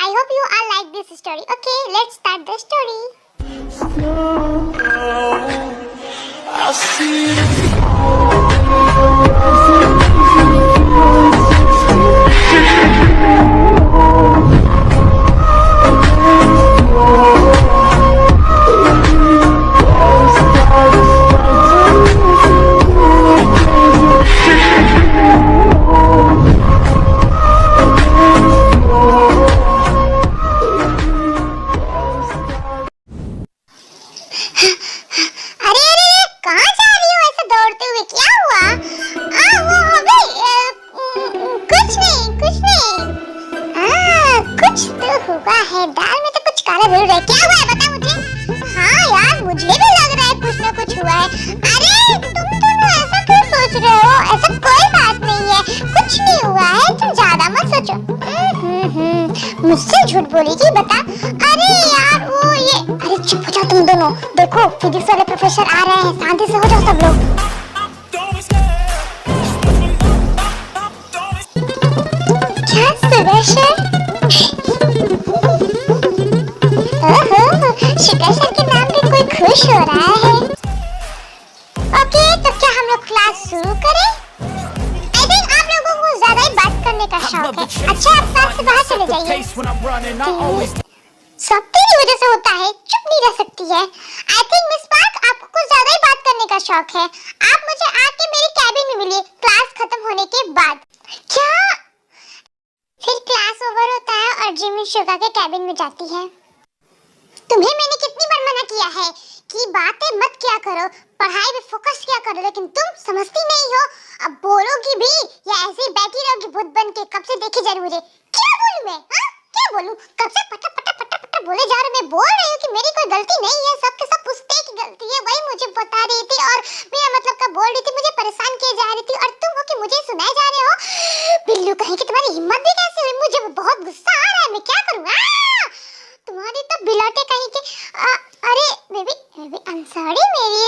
I hope you all like this story. Okay, let's start the story. I see हुआ है दाल में तो कुछ काला जरूर है। क्या हुआ है बता मुझे। हाँ यार मुझे भी लग रहा है कुछ ना कुछ हुआ है। अरे तुम दोनों ऐसा क्यों सोच रहे हो? ऐसा कोई बात नहीं है, कुछ नहीं हुआ है, तुम ज्यादा मत सोचो। मुझसे झूठ बोलेगी बता। अरे यार वो ये, अरे चुप हो जाओ तुम दोनों। देखो फिजिक्स वाले प्रोफेसर आ रहे हैं, शांति से हो जाओ सब लोग। क्या सुदर्शन? शुक्र सर के नाम पे कोई खुश हो रहा है। ओके तो क्या हम लोग क्लास शुरू करें? आई थिंक आप लोगों को ज्यादा ही बात करने का शौक है। अच्छा आप क्लास से बाहर चले जाइए। सब तेरी वजह से होता है, चुप नहीं रह सकती है। आई थिंक मिस पार्क आपको कुछ ज्यादा ही बात करने का शौक है। आप मुझे आके मेरी कैबिन में मिलिए क्लास खत्म होने के बाद। क्या? फिर क्लास ओवर होता है और जिमिन शुगा के कैबिन में जाती है। तुम्हें मैंने कितनी बार मना किया है कि बातें मत किया करो, पढ़ाई पे फोकस किया करो, लेकिन तुम समझती नहीं हो। अब बोलोगी भी या ऐसे ही बैठी रहोगी भूत बन के? कब से देखी जा रही मुझे। क्या बोलूं मैं? हाँ क्या बोलूं? कब से पटा पटा पटा पटा बोले जा रहे। मैं बोल रही हूँ कि मेरी कोई गलती नहीं है, सबके सब पुस्ते की गलती है, वही मुझे बता रही थी और मेरा मतलब का बोल रही थी, मुझे परेशान किए जा रही थी और तुम हो कि मुझे सुनाए जा रहे हो। बिल्लू कहीं कि तुम्हारी हिम्मत भी कैसे हुई? मुझे बहुत गुस्सा आ रहा है, मैं क्या करूँ? तुम्हारी तो बिलाटे कहीं के। अरे baby baby I am sorry, मेरी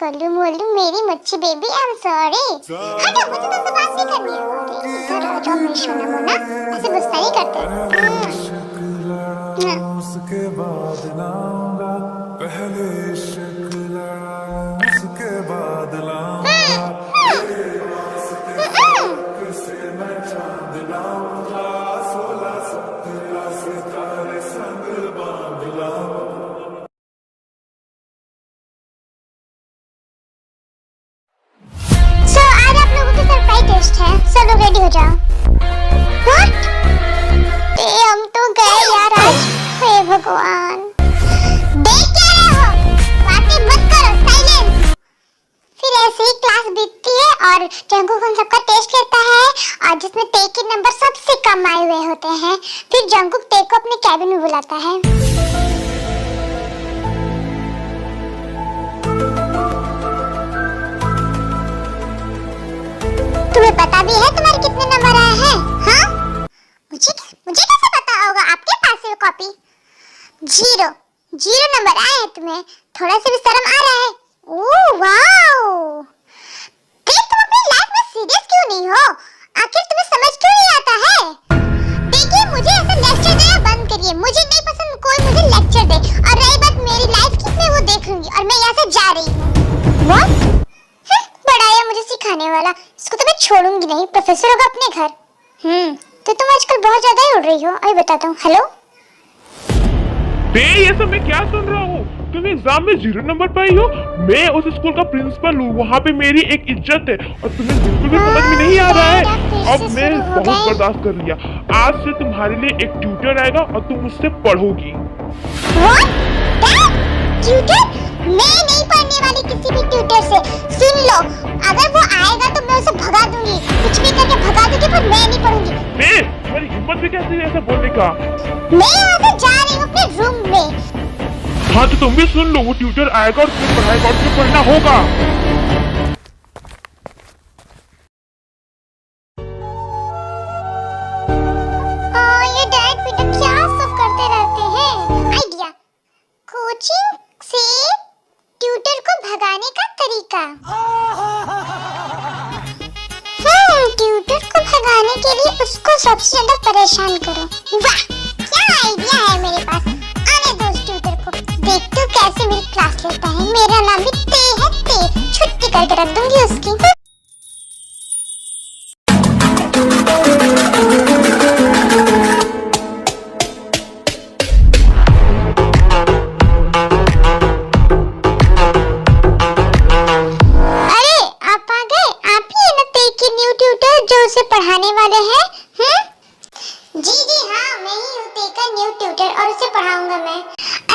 गोलू मोलू मेरी मच्छी बेबी आई एम सॉरी। हटो मुझे तुमसे बात नहीं करनी है। इधर आ जाओ मेरी सोना मोना, ऐसे गुस्सा नहीं करते। उसके बाद लाऊंगा पहले इश्क लड़ा, उसके बाद लाऊंगा से मैं चांद लाऊंगा, 16 17 सितारे संग बांध लाऊंगा। सो आज आप लोगों की सरप्राइज टेस्ट है, सब लोग रेडी हो जाओ। व्हाट? हम तो गए यार आज। हे भगवान, देख क्या रहे हो? बातें मत करो, साइलेंस। फिर ऐसे ही क्लास बीतती है और जंगकुक उन सबका टेस्ट लेता है और जिसमें टे के नंबर सबसे कम आए हुए होते हैं। फिर जंगकुक टे को अपने कैबिन में बुलाता है। तुम्हें पता भी है तुम्हारे कितने नंबर आए हैं? हाँ मुझे कैसे पता होगा? आपके पास है कॉपी। 0 नंबर आए हैं तुम्हें, थोड़ा सा भी शर्म आ रहा है? ओह वाओ, तुम अपनी लाइफ में सीरियस क्यों नहीं हो? आखिर तुम्हें समझ क्यों नहीं आता है? देखिए मुझे ऐसा लेक्चर देना बंद करिए, मुझे नहीं पसंद कोई मुझे लेक्चर दे। और रही बात मेरी लाइफ की, मैं वो देख लूंगी और मैं यहाँ से जा रही हूँ। व्हाट? बड़ा आया मुझे सिखाने वाला, इसको तो मैं छोड़ूंगी नहीं। प्रोफेसर होगा अपने घर। तो तुम आजकल बहुत ज्यादा ही उड़ रही हो। अभी बताता हूँ। हेलो ये सब मैं क्या सुन रहा हूँ? तुम एग्जाम में 0 नंबर पाई हो? मैं उस स्कूल का प्रिंसिपल हूँ, वहाँ पे मेरी एक इज्जत है और तुम्हें बिल्कुल भी समझ में नहीं आ रहा है। अब मैं बहुत बर्दाश्त कर लिया, आज से तुम्हारे लिए एक ट्यूटर आएगा और तुम उससे पढ़ोगी। ट्यूटर? मैं नहीं पढ़ने वाली किसी भी ट्यूटर से। सुन लो, अगर वो आएगा तो मैं उसे भगा दूंगी, कुछ भी करके भगा दूंगी, पर मैं नहीं पढ़ूंगी। तुम्हारी हिम्मत भी कैसे है ऐसा बोलने का? मैं यहाँ से जा रही हूँ अपने रूम में। हाँ तो तुम भी सुन लो, वो ट्यूटर आएगा और तुम्हें पढ़ाएगा और तुम्हें पढ़ना होगा। ये डैड बेटा क्या सब करते रहते हैं? आइडिया, कोचिंग से ट्यूटर को भगाने का तरीका। ट्यूटर को भगाने के लिए उसको सबसे ज्यादा परेशान करो। वाह क्या मेरा नाम भी ते है, ते। छुट्टी करके रख दूंगी उसकी। अरे आप आ गए? आप ही है ना ते के न्यू ट्यूटर जो उसे पढ़ाने वाले हैं? जी जी हाँ, मैं ही हूँ ते का न्यू ट्यूटर और उसे पढ़ाऊंगा मैं।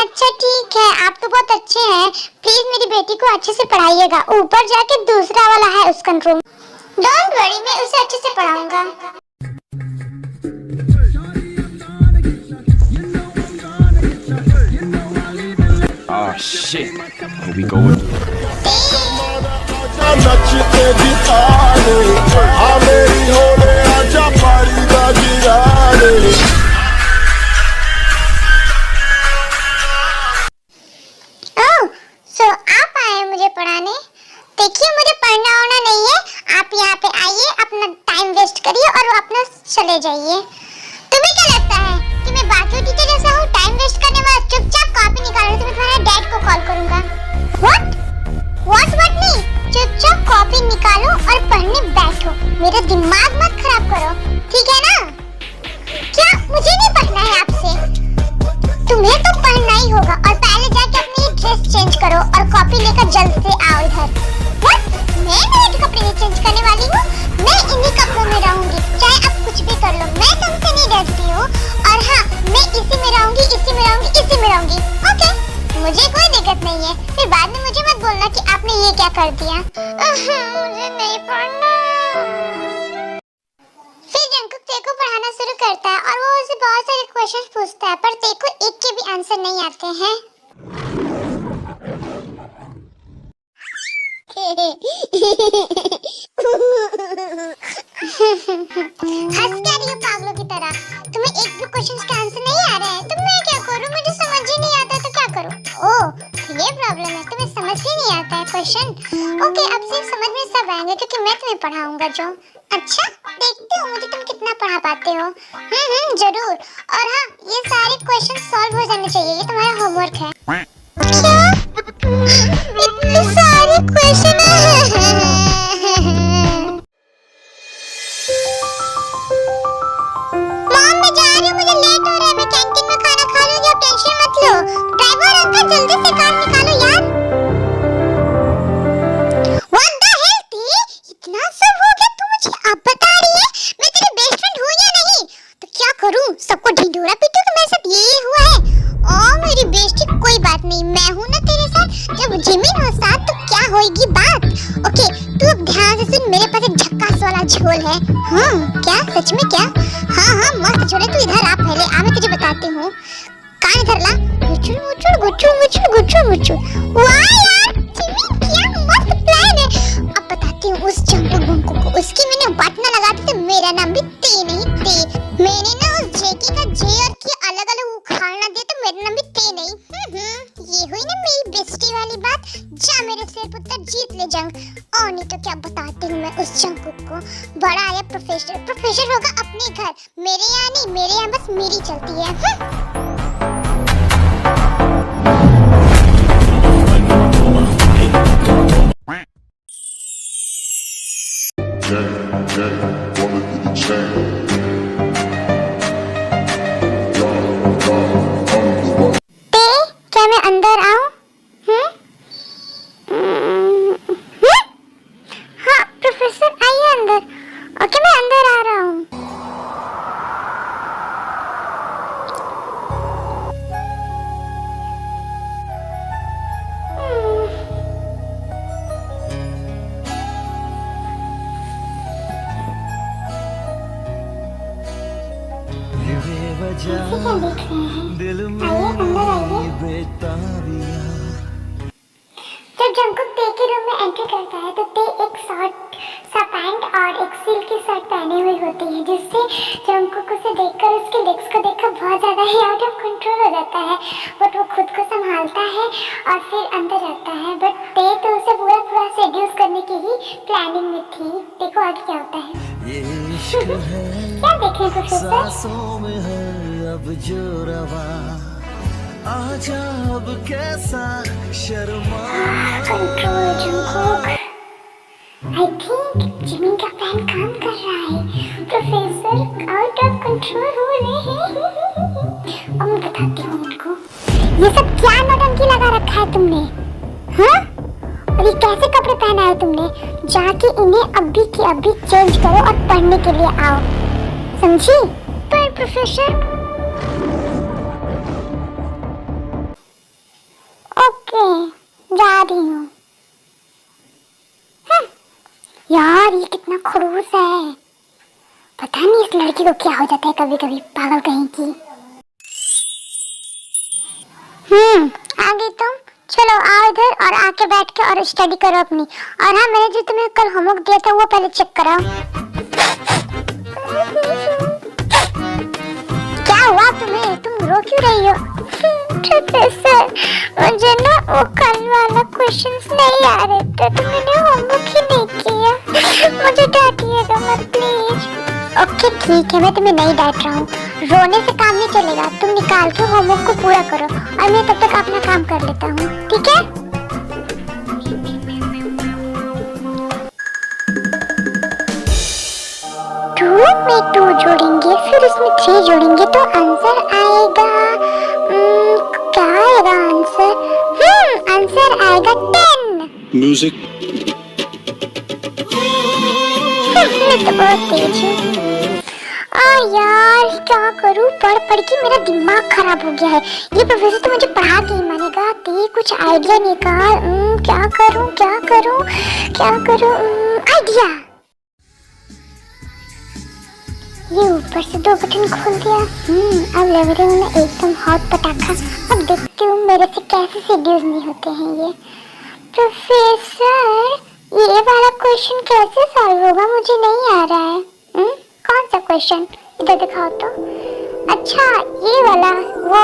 अच्छा ठीक है, आप तो बहुत अच्छे हैं। प्लीज मेरी बेटी को अच्छे से पढ़ाइएगा। ऊपर जाके दूसरा वाला है उसका रूम। डोंट वरी, मैं उसे अच्छे से पढ़ाऊंगा। Oh shit. Here we go again. नचते दिखाने हाँ मेरी होने आजा पारी दा गिराने। ओह, सो आप आए हैं मुझे पढ़ाने? देखिए मुझे पढ़ना होना नहीं है। आप यहाँ पे आइए, अपना टाइम वेस्ट करिए और अपना चले जाइए। तुम्हें क्या लगता है कि मैं बाकी टीचर जैसा हूँ टाइम वेस्ट करने वाला? चुपचाप कॉपी निकालो, तो मैं तुम्हारे डैड को कॉल करूँगा। व्हाट नहीं, चुपचाप कॉपी निकालो और पढ़ने बैठो। मेरा दिमाग मत खराब करो, ठीक है ना? क्या मुझे नहीं पढ़ना है आपसे? तुम्हें तो पढ़ना ही होगा। और पहले जाके अपनी ड्रेस चेंज करो और कॉपी लेकर जल्द से आओ इधर। मैं मेरे कपड़े नहीं चेंज करने वाली हूँ। मैं इन्हीं कपड़ों में रहूंगी, चाहे आप कुछ भी कर लो। मैं तुमसे नहीं डरती हूँ। और हाँ, मैं इसी में रहूंगी, इसी में रहूंगी, इसी में रहूंगी। ओके, मुझे कोई दिक्कत नहीं है। फिर बाद में मुझे मत बोलना कि आपने ये क्या कर दिया। मुझे नहीं पढ़ना। फिर जंकुक ते को पढ़ाना शुरू करता है और वो उसे बहुत सारे क्वेश्चंस पूछता है, पर ते को एक के भी आंसर नहीं आते हैं। हंस क्या रही हो पागलों की तरह? तुम्हें एक भी क्वेश्चंस का आंसर नहीं आ रहा है तो मैं क्या करूं? मुझे समझ ही नहीं आता तो क्या करूं? ओह, ये प्रॉब्लम है, तुम्हें समझ ही नहीं आता है क्वेश्चन। ओके, अब सिर्फ समझ में सब आएंगे क्योंकि मैं तुम्हें पढ़ाऊंगा जो। अच्छा, देखते हो मुझे तुम कितना पढ़ा पाते हो। जरूर। और हाँ, ये सारे क्वेश्चन सॉल्व हो जाने चाहिए, ये तुम्हारा होमवर्क है। क्या? इतने सारे क्वेश्चन? मॉम, मैं जा रही हूँ, मुझे लेट हो रहा है। मैं कैंटीन में खाना खा लूंगी, आप टेंशन मत लो। ड्राइवर अंकल, जल्दी से कार निकालो यार। व्हाट द हेल थी? इतना सब हो गया, तू मुझे अब बता रही है? मैं तेरी बेस्ट फ्रेंड हूँ या नहीं? तो क्या करूँ? सबको ढिंढोरा पीटूं कि मेरे साथ ये हुआ है? ओ मेरी बेस्टी, कोई बात नहीं, मैं हूँ ना तेरे साथ। जब जिमिन हो साथ तो क्या होगी बात। ओके, तू अब ध्यान से सुन, मेरे पास एक झक्कास वाला झोल है। हाँ क्या? सच में क्या? हाँ मस्त झोल है। तू इधर आ, पहले आ, मैं तुझे बताती हूँ। कान इधर ला। गुचुर मुचुर गुचुर मुचुर गुचुर मुचुर। वाह यार जिमिन, क्या मस्त प्लान है। अब बताती हूँ उस जंकुक बंकुक को। उसकी मैंने बात ना लगा दी तो मेरा नाम भी ते नहीं, ते। मैंने ना उस जेकी का जे और की अलग-अलग उखाड़ना दिया तो मेरा नाम भी ते नहीं। ये हुई ना मेरी बेस्टी वाली बात। जा मेरे शेर पुत्र, जीत ले जंग। और नहीं तो क्या बताती हूँ मैं उस जंकुक को। बड़ा आया प्रोफेसर होगा अपने घर, मेरे यहाँ नहीं। मेरे यहाँ बस मेरी चलती है। क्या मैं अंदर आऊं? हाँ प्रोफेसर, आइए अंदर। ओके, मैं अंदर आ रहा हूँ। क्या देख रहे हैं? आइए अंदर आइए। जब जंकुक ते के रूम में एंट्री करता है तो ते एक शॉर्ट सा पैंट और एक सिल्क की शर्ट पहनी हुई होती है, जिससे जंकुक उसे देखकर, उसके लेग्स को देखकर बहुत ज़्यादा ही आउट ऑफ कंट्रोल हो जाता है। बट वो खुद को संभालता है और फिर अंदर जाता है। बट ते तो उसे पूरा सेड्यूस करने की ही प्लानिंग में थी। देखो आगे क्या होता है। क्या देखें प्रोफेसर? आजा अब कैसा Sharma control Jungkook. I think Jimin का प्लान काम कर रहा है। प्रोफेसर आउट ऑफ कंट्रोल हो रहे हैं। अब मैं बताती हूँ उनको ये सब क्या नौटंकी लगा रखा है तुमने, हाँ? और ये कैसे कपड़े पहना है तुमने? जाके इन्हें अभी की अभी चेंज करो और पढ़ने के लिए आओ, समझी? पर प्रोफेसर ओके जा रही हूँ। यार ये कितना खड़ूस है, पता नहीं इस लड़की को क्या हो जाता है कभी कभी, पागल कहीं की। आ गई तुम, चलो आओ इधर और आके बैठ के और स्टडी करो अपनी। और हाँ, मैंने जो तुम्हें कल होमवर्क दिया था वो पहले चेक कराओ। क्या हुआ तुम्हें, तुम रो क्यों रही हो? प्रोफेसर मुझे ना वो कल वाला क्वेश्चंस नहीं आ रहे थे तो मैंने होमवर्क ही नहीं किया, मुझे डांटिएगा मत प्लीज। ओके ठीक है, मैं तुम्हें नहीं डांट रहा हूँ, रोने से काम नहीं चलेगा। तुम निकाल के होमवर्क को पूरा करो और मैं तब तक अपना काम कर लेता हूँ, ठीक है? टू में 2 जोड़ेंगे फिर उसमें 3 जोड़ेंगे तो आंसर आएगा क्या आएगा आंसर? आंसर आएगा 10। म्यूजिक मैं तो बहुत तेज हूँ। यार क्या करूँ, पढ़ पढ़ के मेरा दिमाग खराब हो गया है। ये प्रोफेसर तो मुझे पढ़ा के ही मानेगा, ते कुछ आइडिया निकाल। क्या करूँ क्या करूँ क्या करूँ? आइडिया, ये ऊपर से 2 बटन खोल दिया। अब लग रही हूँ मैं एकदम हॉट पटाखा। अब देखती हूँ मेरे से कैसे सीड्यूस नहीं होते हैं ये। प्रोफेसर ये वाला क्वेश्चन कैसे सॉल्व होगा, मुझे नहीं आ रहा है। कौन सा क्वेश्चन, इधर दिखाओ तो। अच्छा ये वाला, वो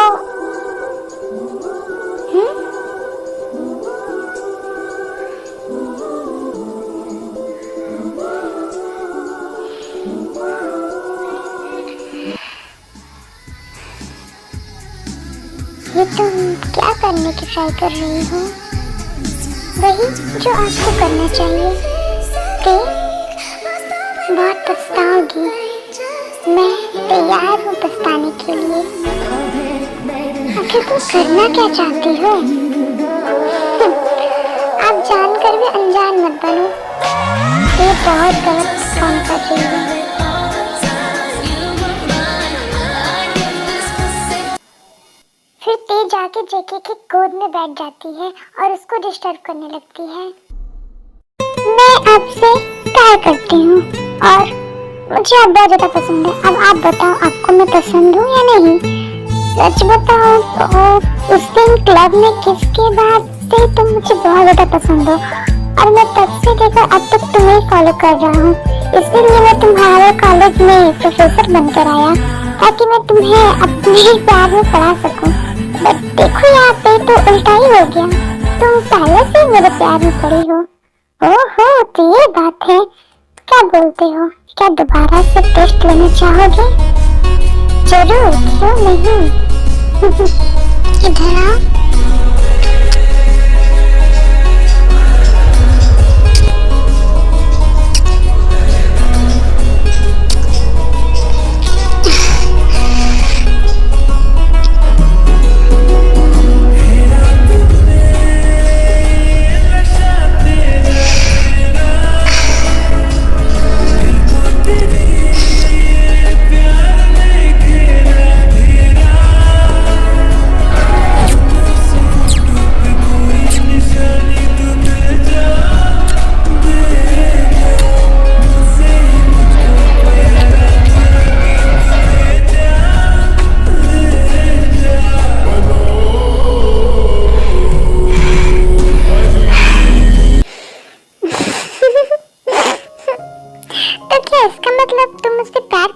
ये तुम क्या करने की ट्राई कर रही हो? वही जो आपको करना चाहिए। बहुत पछताओगी, मैं तैयार हूँ पछताने के लिए। आखिर तुम करना क्या चाहती हो? आप जानकर भी अनजान मत बनो, ये बहुत गलत काम कर रही है। फिर ते जाके जेके के गोद में बैठ जाती है और उसको डिस्टर्ब करने लगती है। मैं आपसे प्यार करती हूँ और मुझे आप बहुत ज्यादा पसंद है। अब आप बताओ आपको मैं पसंद हूँ या नहीं? सच बताओ तो उस दिन क्लब में किस के बाद से तुम मुझे बहुत ज्यादा पसंद हो और मैं तब से लेकर अब तक तुम्हें फॉलो कर रहा हूँ। इसलिए मैं तुम्हारे कॉलेज में प्रोफेसर बनकर आया ताकि मैं तुम्हें अपने प्यार में पढ़ा सकूं। बट देखो यहाँ पे तो उल्टा ही हो गया, तुम पहले से मेरे प्यार में पड़ी हो। ओहो तो ये बात है, क्या बोलते हो? क्या दोबारा से टेस्ट लेना चाहोगे? जरूर, क्यों नहीं। इधर आओ।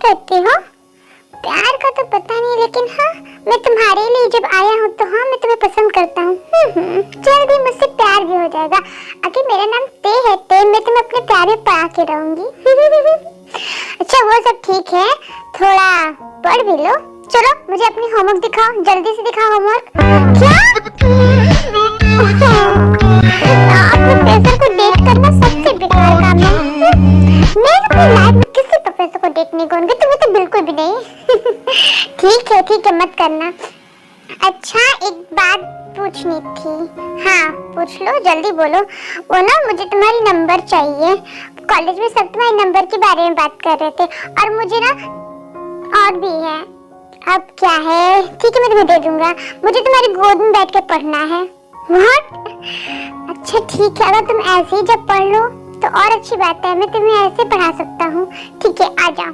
करते हो? प्यार का तो पता नहीं, लेकिन हाँ मैं तुम्हारे लिए जब आया हूँ तो हाँ मैं तुम्हें पसंद करता हूँ। जल्दी मुझसे प्यार भी हो जाएगा। आखिर मेरा नाम ते है, ते मैं तुम्हें अपने प्यार में पा के रहूंगी। अच्छा वो सब ठीक है, थोड़ा पढ़ भी लो। चलो मुझे अपनी होमवर्क दिखाओ, जल्दी से दिखाओ होमवर्क। क्या प्रोफेसर को डेट करना सबसे बेकार काम है। मैं अपनी लाइफ में किसी प्रोफेसर को डेट नहीं करूंगी, तुम्हें तो बिल्कुल भी नहीं। ठीक है मत करना। अच्छा एक बात पूछनी थी। हाँ पूछ लो, जल्दी बोलो। वो ना मुझे तुम्हारी नंबर चाहिए। कॉलेज में सब तुम्हारे नंबर के बारे में बात कर रहे थे और मुझे ना और भी है। अब क्या है, ठीक है मैं तुम्हें दे दूंगा। मुझे तुम्हारी गोद में बैठ के पढ़ना है। व्हाट? अच्छा ठीक है, अगर तुम ऐसे ही जब पढ़ लो तो और अच्छी बात है, मैं तुम्हें ऐसे पढ़ा सकता हूँ। ठीक है आ जाओ,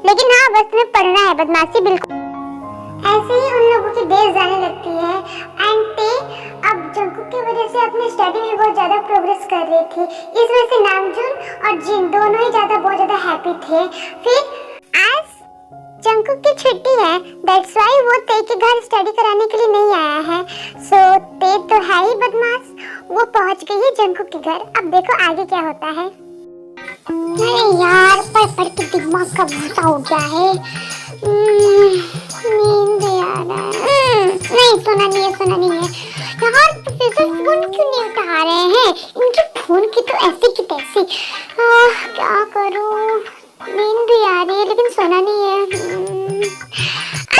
लेकिन हाँ बस तुम्हें पढ़ना है, बदमाशी बिल्कुल। ऐसे ही उन लोगों की डेज जाने लगती है एंड ते अब जंकुक की वजह से अपने स्टडी में बहुत ज्यादा प्रोग्रेस कर रही थी। इस वजह से नामजून और जिन दोनों ही बहुत ज्यादा हैप्पी थे। फिर आज जंकुक की छुट्टी है, दैट्स व्हाई वो ते के घर स्टडी कराने के लिए नहीं आया है। सो ते तो है ही बदमाश, वो पहुंच गई है जंकुक के घर। अब देखो आगे क्या होता है। अरे यार पढ़ के दिमाग का भूसा हो गया है। नींद आ रहा है। नहीं सोना नहीं है यार। प्रोफेसर फोन क्यों नहीं उठा रहे हैं? इनके फोन की तो ऐसी की तैसी। क्या करूं, नींद भी आ रही है लेकिन सोना नहीं है।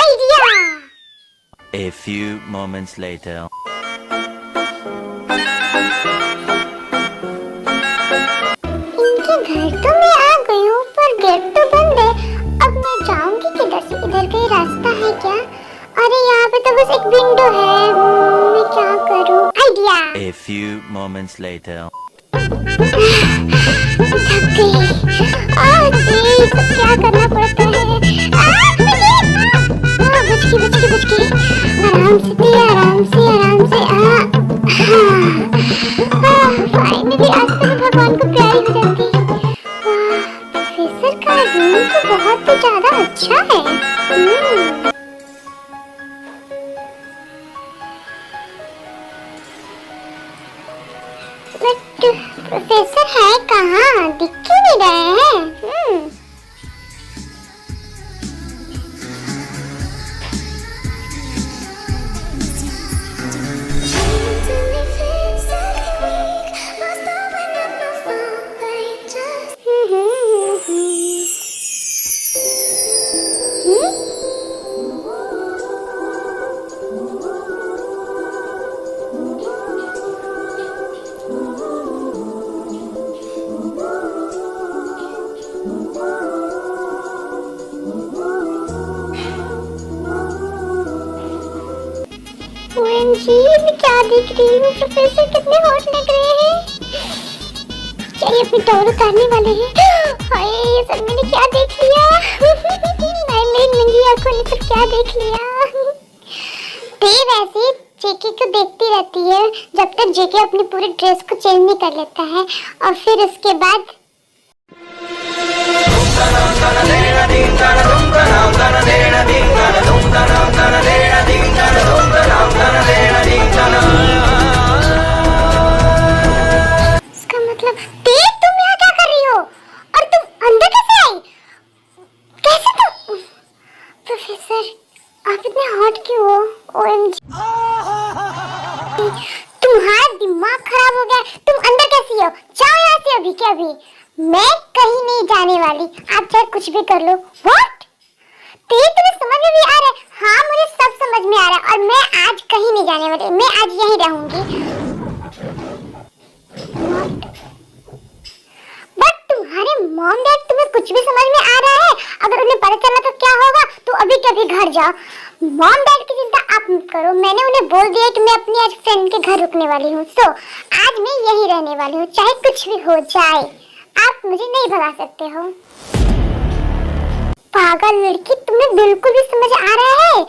Idea. A few moments later. इनके घर तो मैं आ गई हूँ पर गेट तो बंद है। अब मैं जाऊंगी किधर से? इधर कहीं रास्ता है क्या? अरे यहाँ पे तो बस एक विंडो है। मैं क्या करूँ? Idea. A few moments later. थक गई। क्या करना पड़ता है? बच गई। आराम से। फाइनली आज तो मैं भगवान को प्यारी हो जाती। प्रोफेसर का रूम तो बहुत ही ज्यादा अच्छा है। बट प्रोफेसर है कहाँ? दिख क्यों नहीं रहे हैं? OMG, मैं क्या देख रही हूँ? प्रोफेसर कितने हॉट लग रहे हैं। क्या ये अपनी टॉवल उतारने वाले हैं? हाय ये सब मैंने क्या देख लिया? मैंने नंगी आंखों ने सब क्या देख लिया? ते वैसे जेके को देखती रहती है जब तक जेके अपनी पूरी ड्रेस को चेंज नहीं कर लेता है और फिर उसके बाद इसका मतलब तेज तुम यहाँ क्या कर रही हो और तुम अंदर कैसे आई? कैसे तुम? प्रोफेसर आप इतने हॉट क्यों हो? OMG तुम्हारा दिमाग खराब हो गया। तुम अंदर कैसी हो? जाओ यहाँ से अभी के अभी। मैं कहीं नहीं जाने वाली, आप चाहे कुछ भी कर लो। व्हाट? तेज तुम्हें समझ में भी आ रहा है? हाँ मुझे सब समझ में आ रहा है और मैं आज कहीं नहीं जाने वाली। मैं आज यहीं रहूंगी। बट तुम्हारे मॉम डैड तुम्हें कुछ भी समझ में आ रहा है? अगर उन्हें पता चला तो क्या होगा? तो अभी कभी घर जाओ। मॉम डैड की चिंता आप मत करो। मैंने उन्हें बोल दिया कि मैं अपनी आज फ्रेंड के घर रुकने वाली हूँ। सो आज मैं यहीं रहने वाली हूँ, चाहे कुछ भी हो जाए। आप मुझे नहीं भगा सकते हो। पागल लड़की, तुम्हें बिल्कुल भी समझ आ रहा है?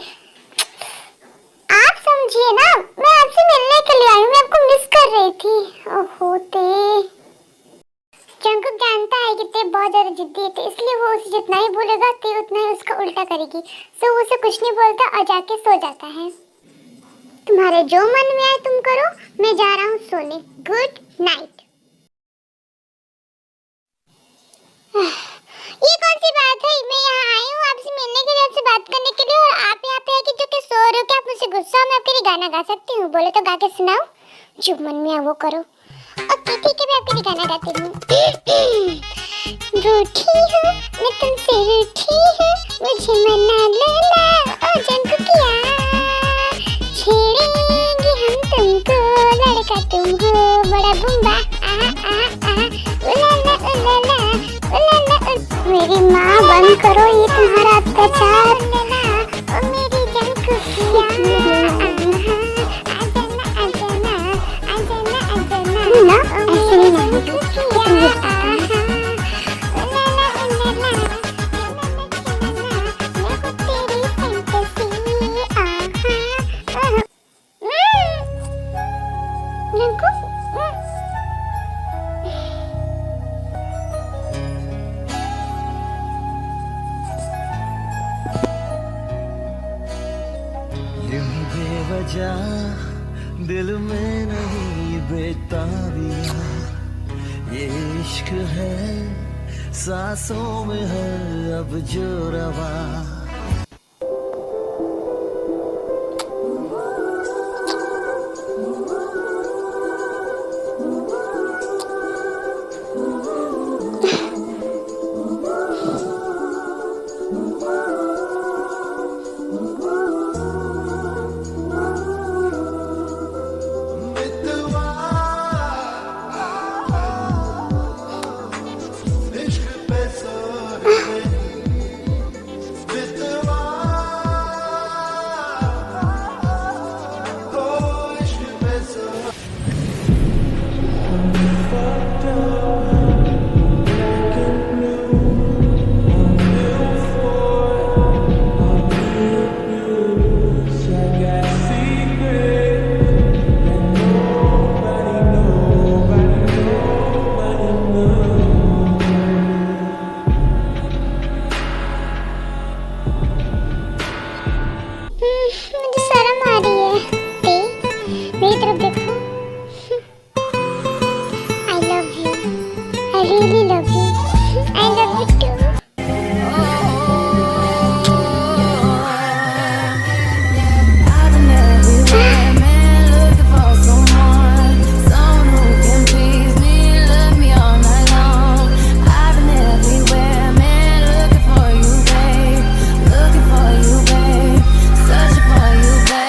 आप समझिए ना, मैं आपसे मिलने के लिए आई हूँ। मैं आपको मिस कर रही थी। ओहो ते जंकुक जानता है कि ते बहुत ज्यादा जिद्दी है, तो इसलिए वो उसे जितना ही बोलेगा ते उतना ही उसका उल्टा करेगी। सो वो उसे कुछ नहीं बोलता और जाके सो जाता है। तुम्हारे जो मन में आए तुम करो, मैं जा रहा हूँ सोने। Good night. ये कौन सी बात है, मैं यहाँ आई हूँ आपसे मिलने के लिए, आपसे बात करने के लिए, और आप यहाँ पे आके जो कि सो रहे हो, क्या आप मुझसे गुस्सा हो? मैं आपके लिए गाना गा सकती हूँ, बोले तो गा के सुनाओ, जो मन में है वो करो। ओके ठीक है, मैं आपके लिए गाना गाती हूँ। रूठी हूँ मैं तुमसे, रूठी हूँ, मुझे मना लेना ओ जनकुकिया, छेड़ेंगे हम तुमको, लड़का तुम हो बड़ा बुम्बा, उलाला उलाला उलाला। मेरी माँ बंद करो ये तुम्हारा अत्याचार, ओ मेरी जनकुकिया, आजाना आजाना आजाना आजाना ना, ऐसे नहीं यूं ही बेवजह दिल में नहीं बेताबियां, ये इश्क है सांसों में है अब जो रवा। मुझे शर्म आ रही है, मेरी तरफ देखो। I love you, I really love you, I love you too। I've been everywhere, man, looking for someone who can please me, love me all night long. I've been everywhere, man, looking for you, babe, searching for you, babe.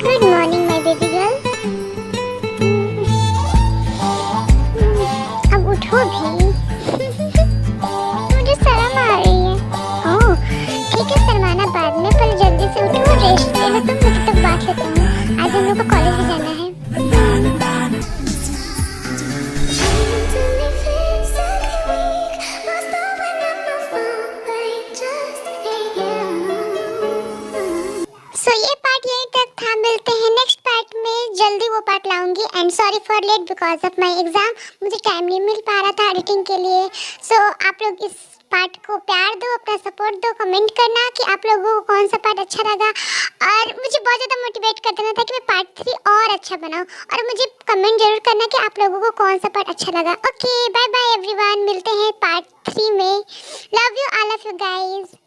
Good morning, my baby girl। अब उठो भी। मुझे शर्म आ रही है। ओह, ठीक है, शर्माना बाद में, पर जल्दी से उठो, रेस्ट ले लो, तुम मुझे तब बात लेता हूँ। आज हम लोग को कॉलेज भी जाना है। So, ये पार्ट यहीं तक था, मिलते हैं नेक्स्ट पार्ट में, जल्दी वो पार्ट लाऊंगी। And sorry for late because of my exam, मुझे टाइम नहीं मिल पा रहा था एडिटिंग के लिए। सो आप लोग इस पार्ट को प्यार दो, अपना सपोर्ट दो, कमेंट करना कि आप लोगों को कौन सा पार्ट अच्छा लगा, और मुझे बहुत ज़्यादा मोटिवेट कर देना था कि मैं पार्ट 3 और अच्छा बनाऊँ, और मुझे कमेंट जरूर करना कि आप लोगों को कौन सा पार्ट अच्छा लगा। ओके, बाय बाय एवरीवन, मिलते हैं पार्ट 3 में। Love you, I love you guys.